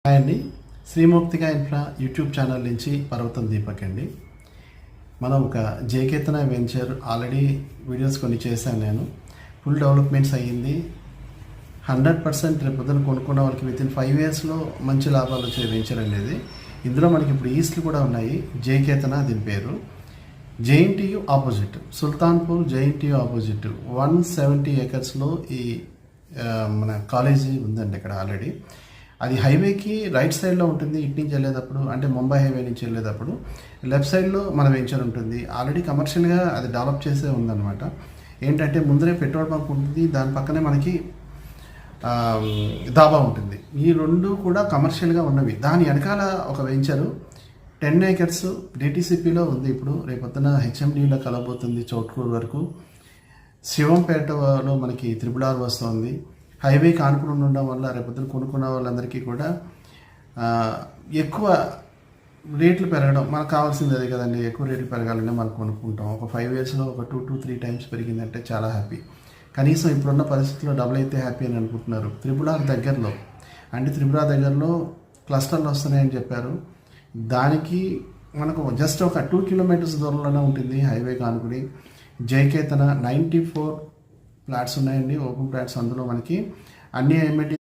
Hi అండి, శ్రీముక్తిగా infra YouTube channel నుంచి పర్వతం దీపక్ అండి. మనం ఒక జేకేతన వెంచర్ ఆల్రెడీ వీడియోస్ కొన్ని చేశాను. నేను ఫుల్ డెవలప్మెంట్స్ అయ్యింది. 100% రేపు పొద్దున కొనుక్కున్న వాళ్ళకి వితిన్ 5 yearsలో మంచి లాభాలు వచ్చే వెంచర్ అనేది. ఇందులో మనకి ఇప్పుడు ఈస్ట్లు కూడా ఉన్నాయి. జేకేతన దీని పేరు. JNTU opposite, Sultanpur JNTU opposite 170 acresలో ఈ మన కాలేజీ ఉందండి ఇక్కడ ఆల్రెడీ. అది హైవేకి రైట్ సైడ్లో ఉంటుంది. ఇటు నుంచి వెళ్ళేటప్పుడు అంటే ముంబై హైవే నుంచి వెళ్ళేటప్పుడు లెఫ్ట్ సైడ్లో మన వెంచర్ ఉంటుంది. ఆల్రెడీ కమర్షియల్గా అది డెవలప్ చేసే ఉందన్నమాట. ఏంటంటే ముందరే పెట్రోల్ బంక్ ఉంటుంది, దాని పక్కనే మనకి దాబా ఉంటుంది. ఈ రెండు కూడా కమర్షియల్గా ఉన్నవి. దాని వెనకాల ఒక వెంచరు 10 acres డిటీసీపీలో ఉంది. ఇప్పుడు రేపొద్దున హెచ్ఎండీలో కలబోతుంది. చౌట్కూరు వరకు శివంపేటలో మనకి త్రిపుల్ ఆర్ వస్తుంది. హైవే కానుకుని ఉండడం వల్ల రేపొద్దున కొనుక్కున్న వాళ్ళందరికీ కూడా ఎక్కువ రేట్లు పెరగడం మనకు కావాల్సింది అదే కదండి. ఎక్కువ రేట్లు పెరగాలని మనం కొనుక్కుంటాం. ఒక 5 yearsలో ఒక 2 to 3 times పెరిగిందంటే చాలా హ్యాపీ. కనీసం ఇప్పుడున్న పరిస్థితుల్లో డబుల్ అయితే హ్యాపీ అని అనుకుంటున్నారు. త్రిపుల్ ఆర్ దగ్గరలో అంటే త్రిపుల్ ఆర్ దగ్గరలో క్లస్టర్లు వస్తున్నాయని చెప్పారు. దానికి మనకు జస్ట్ ఒక 2 kilometers దూరంలోనే ఉంటుంది హైవే కానుకుని. జయకేతన 94 ఫ్లాట్స్ ఉన్నాయండి, ఓపెన్ ఫ్లాట్స్. అందులో మనకి అన్ని ఎమ్యూనిటీ